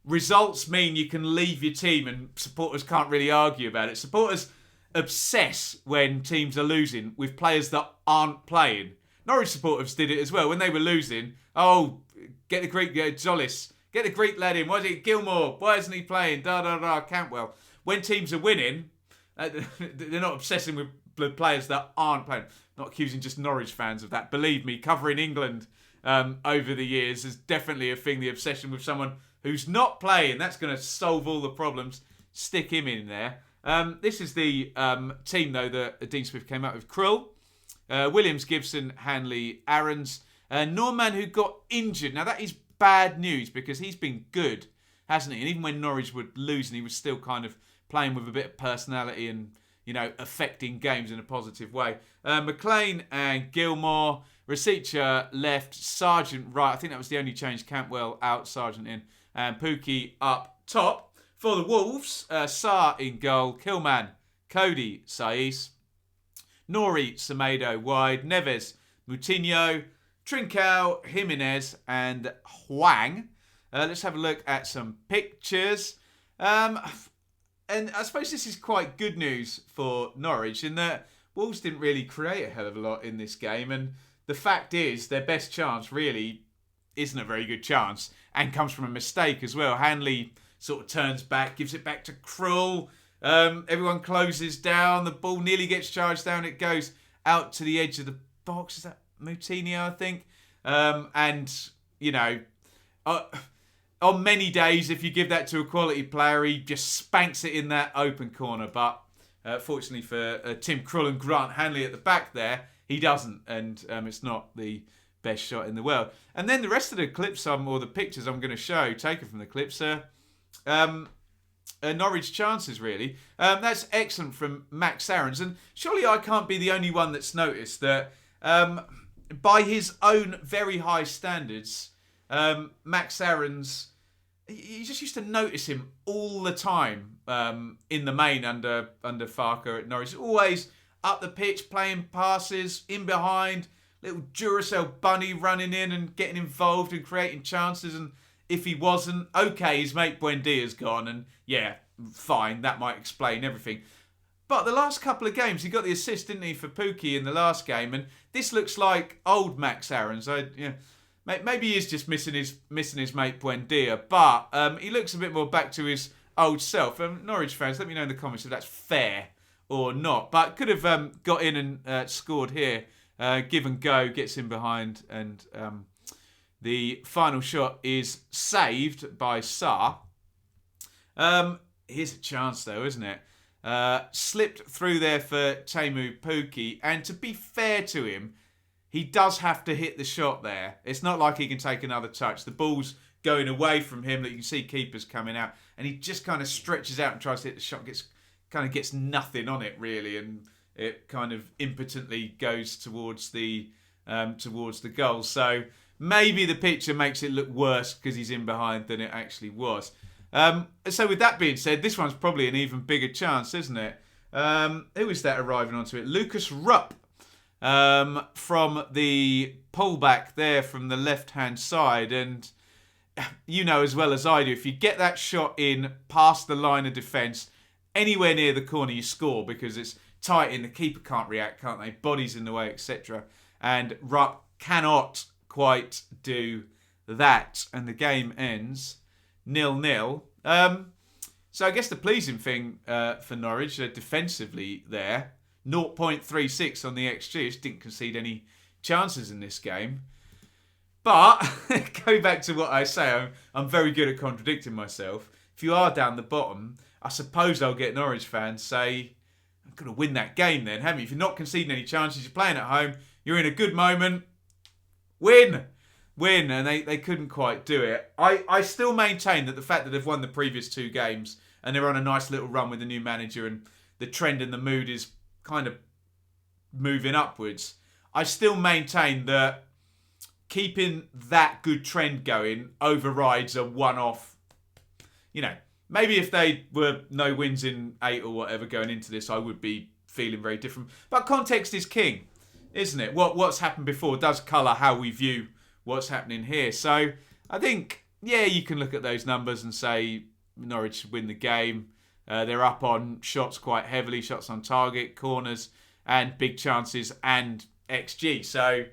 results mean you can leave your team and supporters can't really argue about it. Supporters obsess when teams are losing with players that aren't playing. Norwich supporters did it as well. When they were losing, get the Greek, Zolis, get the Greek lad in. Why is it Gilmore? Why isn't he playing? Cantwell. When teams are winning, they're not obsessing with players that aren't playing. Not accusing just Norwich fans of that. Believe me, covering England over the years is definitely a thing. The obsession with someone who's not playing, that's going to solve all the problems. Stick him in there. This is the team, though, that Dean Smith came out with. Krul, Williams, Gibson, Hanley, Aarons, Norman, who got injured. Now, that is bad news because he's been good, hasn't he? And even when Norwich were losing, he was still kind of playing with a bit of personality and, affecting games in a positive way. McLean and Gilmore, Rasica left, Sargent right. I think that was the only change. Cantwell out, Sargent in. And Pookie up top. For the Wolves, Sarr in goal, Kilman, Cody, Saiz, Nori, Semedo wide, Neves, Moutinho, Trincao, Jimenez and Hwang. Let's have a look at some pictures. And I suppose this is quite good news for Norwich in that Wolves didn't really create a hell of a lot in this game. And the fact is, their best chance really isn't a very good chance and comes from a mistake as well. Hanley sort of turns back, gives it back to Krul. Everyone closes down. The ball nearly gets charged down. It goes out to the edge of the box. Is that Moutinho, I think? And, you know, on many days, if you give that to a quality player, he just spanks it in that open corner. But fortunately for Tim Krul and Grant Hanley at the back there, he doesn't. And it's not the best shot in the world. And then the rest of the clips or the pictures I'm going to show, taken from the clips, are Norwich chances, really. That's excellent from Max Aarons. And surely I can't be the only one that's noticed that by his own very high standards, Max Aarons, you just used to notice him all the time in the main under Farker at Norwich. Always up the pitch, playing passes, in behind, little Duracell bunny running in and getting involved and creating chances. And if he wasn't, okay, his mate Buendia's gone. And yeah, fine, that might explain everything. But the last couple of games, he got the assist, didn't he, for Pukki in the last game. And this looks like old Max Aarons. Maybe he is just missing his mate Buendia, but he looks a bit more back to his old self. Norwich fans, let me know in the comments if that's fair or not. But could have got in and scored here. Give and go, gets in behind, and the final shot is saved by Sarr. Here's a chance though, isn't it? Slipped through there for Teemu Pukki, and to be fair to him, he does have to hit the shot there. It's not like he can take another touch. The ball's going away from him, that you can see keepers coming out, and he just kind of stretches out and tries to hit the shot. Gets nothing on it really, and it kind of impotently goes towards the goal. So maybe the picture makes it look worse because he's in behind than it actually was. So with that being said, this one's probably an even bigger chance, isn't it? Who is that arriving onto it? Lucas Rupp. From the pullback there from the left-hand side. And you know as well as I do, if you get that shot in past the line of defence, anywhere near the corner, you score because it's tight in. The keeper can't react, can't they? Body's in the way, etc. And Rupp cannot quite do that. And the game ends 0-0. So I guess the pleasing thing for Norwich defensively there, 0.36 on the XG. Just didn't concede any chances in this game. But, go back to what I say, I'm very good at contradicting myself. If you are down the bottom, I suppose I'll get Norwich fans say, I'm going to win that game then, haven't you? If you're not conceding any chances, you're playing at home, you're in a good moment, win. And they couldn't quite do it. I still maintain that the fact that they've won the previous two games and they're on a nice little run with the new manager and the trend and the mood is kind of moving upwards, I still maintain that keeping that good trend going overrides a one-off. You know, maybe if they were no wins in 8 or whatever going into this, I would be feeling very different. But context is king, isn't it? What's happened before does colour how we view what's happening here. So I think, yeah, you can look at those numbers and say Norwich should win the game. They're up on shots quite heavily, shots on target, corners, and big chances and XG. So,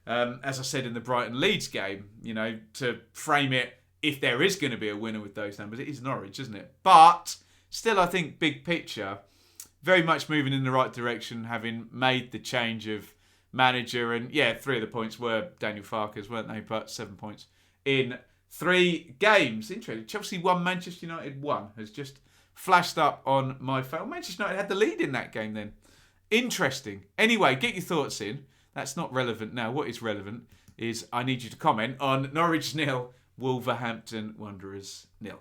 as I said in the Brighton Leeds game, you know, to frame it, if there is going to be a winner with those numbers, it is Norwich, isn't it? But still, I think big picture, very much moving in the right direction, having made the change of manager. And yeah, 3 of the points were Daniel Farke's, weren't they? But 7 points in 3 games. Interesting. Chelsea 1, Manchester United 1 has just flashed up on my phone. Manchester United had the lead in that game then. Interesting. Anyway, get your thoughts in. That's not relevant now. What is relevant is I need you to comment on Norwich 0, Wolverhampton Wanderers 0.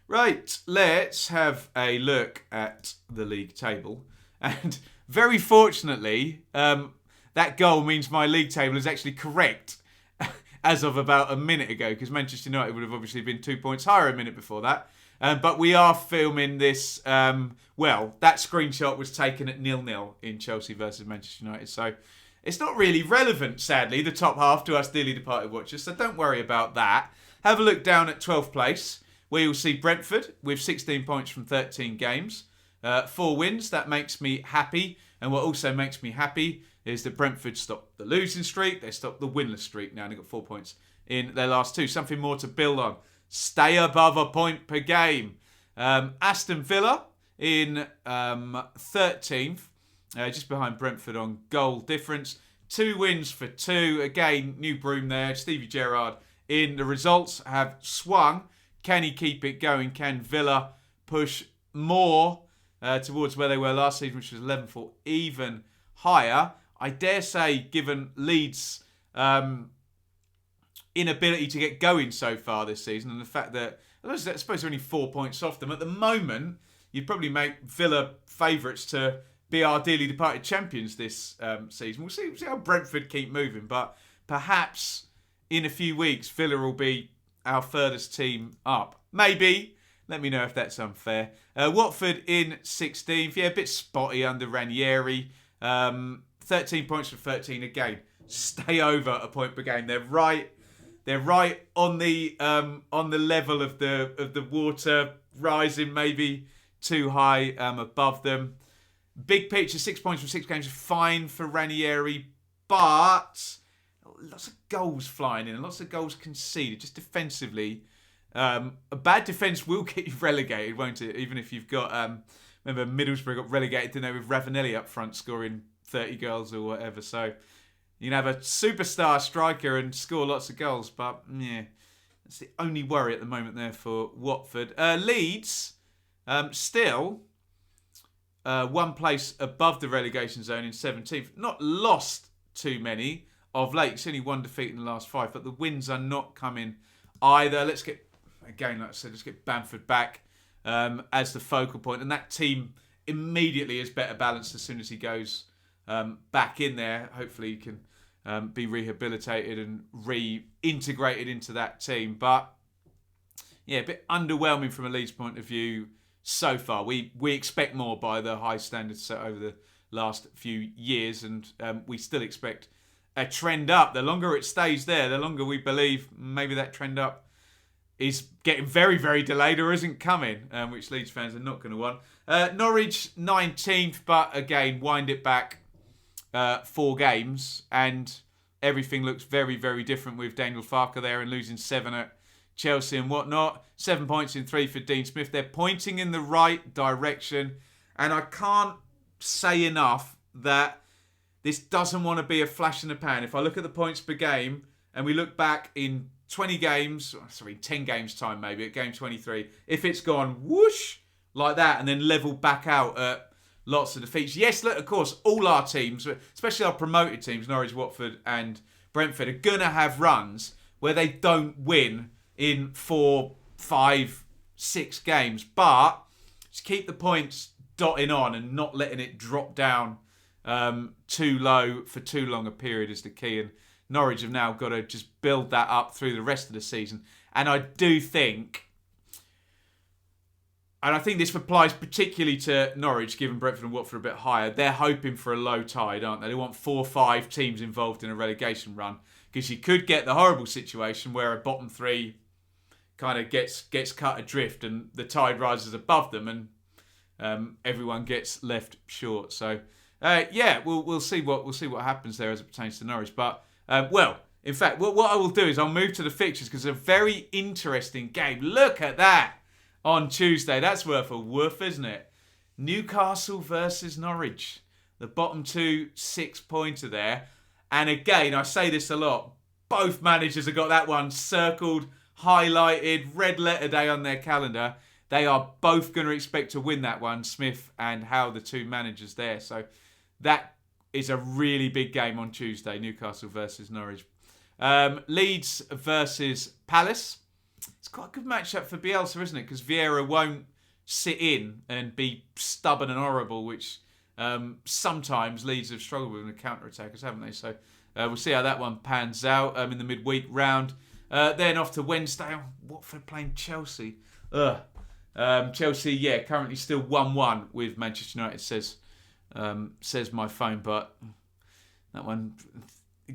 Right, let's have a look at the league table. And very fortunately, that goal means my league table is actually correct as of about a minute ago, because Manchester United would have obviously been 2 points higher a minute before that. But we are filming this, that screenshot was taken at 0-0 in Chelsea versus Manchester United. So it's not really relevant, sadly, the top half to us dearly departed watchers. So don't worry about that. Have a look down at 12th place, where you'll see Brentford with 16 points from 13 games. 4 wins, that makes me happy. And what also makes me happy is that Brentford stopped the losing streak. They stopped the winless streak. Now they've got 4 points in their last 2. Something more to build on. Stay above a point per game. Aston Villa in 13th, just behind Brentford on goal difference. 2 wins for 2. Again, new broom there. Stevie Gerrard in. The results have swung. Can he keep it going? Can Villa push more towards where they were last season, which was 11th or even higher? I dare say, given Leeds' inability to get going so far this season, and the fact that I suppose they're only 4 points off them at the moment, you'd probably make Villa favourites to be our dearly departed champions this season. We'll see how Brentford keep moving, but perhaps in a few weeks Villa will be our furthest team up. Maybe. Let me know if that's unfair. Watford in 16th. Yeah, a bit spotty under Ranieri. 13 points from 13 again. Stay over a point per game. They're right on the level of the water, rising maybe too high above them. Big picture, 6 points from 6 games is fine for Ranieri, but lots of goals flying in and lots of goals conceded. Just defensively, a bad defence will get you relegated, won't it? Even if you've got, remember Middlesbrough got relegated, didn't they, with Ravanelli up front scoring 30 goals or whatever. So you can have a superstar striker and score lots of goals, but yeah, that's the only worry at the moment there for Watford. Leeds, still 1 place above the relegation zone in 17th. Not lost too many of late. It's only 1 defeat in the last 5, but the wins are not coming either. Let's get Bamford back as the focal point, and that team immediately is better balanced as soon as he goes back in there. Hopefully he can be rehabilitated and reintegrated into that team. But yeah, a bit underwhelming from a Leeds point of view so far. We expect more by the high standards set over the last few years, and we still expect a trend up. The longer it stays there, the longer we believe maybe that trend up is getting very, very delayed or isn't coming, which Leeds fans are not going to want. Norwich 19th, but again, wind it back 4 games, and everything looks very, very different with Daniel Farke there and losing 7 at Chelsea and whatnot. 7 points in 3 for Dean Smith. They're pointing in the right direction, and I can't say enough that this doesn't want to be a flash in the pan. If I look at the points per game and we look back in 10 games time maybe, at game 23, if it's gone whoosh like that and then leveled back out at lots of defeats. Yes, look, of course, all our teams, especially our promoted teams, Norwich, Watford and Brentford, are going to have runs where they don't win in 4, 5, 6 games. But just keep the points dotting on and not letting it drop down too low for too long a period is the key. And Norwich have now got to just build that up through the rest of the season. And I do think, and I think this applies particularly to Norwich, given Brentford and Watford are a bit higher, they're hoping for a low tide, aren't they? They want 4 or 5 teams involved in a relegation run, because you could get the horrible situation where a bottom 3 kind of gets cut adrift and the tide rises above them and everyone gets left short. So yeah, we'll see what happens there as it pertains to Norwich. But in fact, what I will do is I'll move to the fixtures, because it's a very interesting game. Look at that on Tuesday. That's worth a woof, isn't it? Newcastle versus Norwich, the bottom 2 6-pointer there. And again, I say this a lot, both managers have got that one circled, highlighted, red letter day on their calendar. They are both going to expect to win that one, Smith and Howe, the 2 managers there. So that is a really big game on Tuesday, Newcastle versus Norwich. Leeds versus Palace. It's quite a good matchup for Bielsa, isn't it? Because Vieira won't sit in and be stubborn and horrible, which sometimes Leeds have struggled with in the counter-attackers, haven't they? So we'll see how that one pans out in the midweek round. Then off to Wednesday. Watford playing Chelsea. Chelsea, yeah, currently still 1-1 with Manchester United, says my phone. But that one,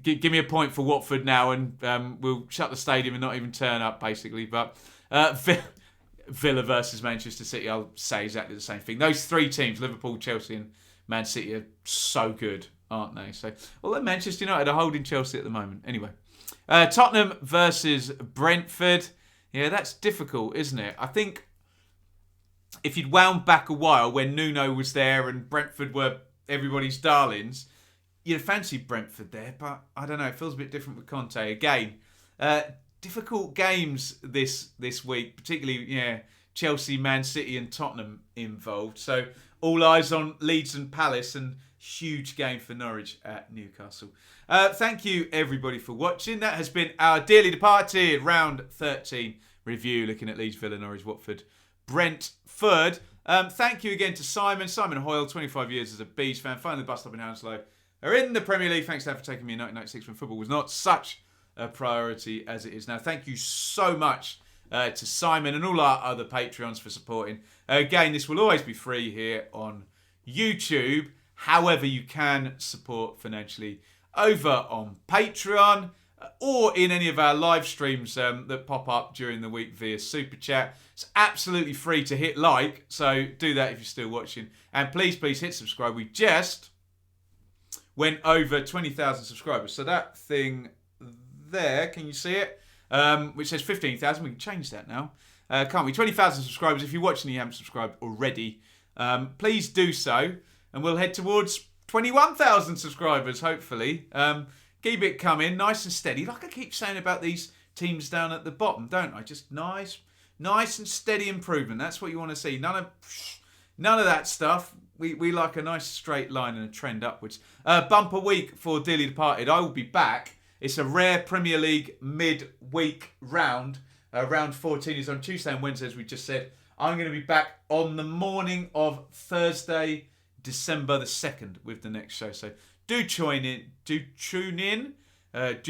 give me a point for Watford now, and we'll shut the stadium and not even turn up, basically. But Villa versus Manchester City, I'll say exactly the same thing. Those 3 teams, Liverpool, Chelsea and Man City, are so good. aren't they? So, although Manchester United are holding Chelsea at the moment. Anyway, Tottenham versus Brentford. Yeah, that's difficult, isn't it? I think if you'd wound back a while when Nuno was there and Brentford were everybody's darlings, you'd fancy Brentford there. But I don't know, it feels a bit different with Conte. Again, difficult games this week, particularly Chelsea, Man City and Tottenham involved. So all eyes on Leeds and Palace, and huge game for Norwich at Newcastle. Thank you everybody for watching. That has been our dearly departed round 13 review, looking at Leeds, Villa, Norwich, Watford, Brentford. Thank you again to Simon Hoyle, 25 years as a Bees fan, finally bust up in Hounslow. Are in the Premier League. Thanks, Dan, for taking me in 1996 when football was not such a priority as it is now. Thank you so much to Simon and all our other Patreons for supporting. Again, this will always be free here on YouTube. However, you can support financially over on Patreon or in any of our live streams that pop up during the week via Super Chat. It's absolutely free to hit like, so do that if you're still watching. And please hit subscribe. We just went over 20,000 subscribers. So that thing there, can you see it? Which says 15,000. We can change that now, can't we? 20,000 subscribers. If you're watching and you haven't subscribed already, please do so. And we'll head towards 21,000 subscribers, hopefully. Keep it coming, nice and steady. Like I keep saying about these teams down at the bottom, don't I? Just nice and steady improvement. That's what you want to see. None of that stuff. We like a nice straight line and a trend upwards. Bumper week for Dearly Departed. I will be back. It's a rare Premier League mid-week round. Round 14 is on Tuesday and Wednesday, as we just said. I'm going to be back on the morning of Thursday, December the 2nd with the next show. So do tune in, do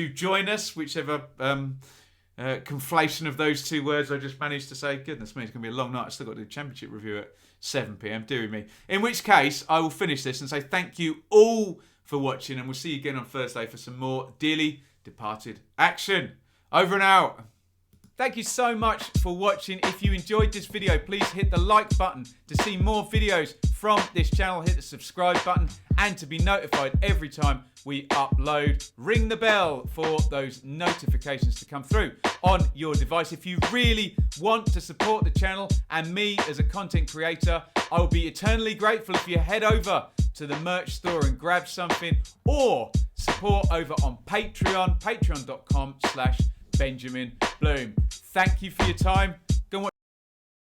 join us, whichever conflation of those two words I just managed to say. Goodness me, it's going to be a long night. I've still got to do Championship review at 7 p.m, dearie me. In which case, I will finish this and say thank you all for watching, and we'll see you again on Thursday for some more Dearly Departed action. Over and out. Thank you so much for watching. If you enjoyed this video, please hit the like button to see more videos from this channel. Hit the subscribe button, and to be notified every time we upload, ring the bell for those notifications to come through on your device. If you really want to support the channel and me as a content creator, I will be eternally grateful if you head over to the merch store and grab something, or support over on Patreon, patreon.com/Benjamin Bloom. Thank you for your time.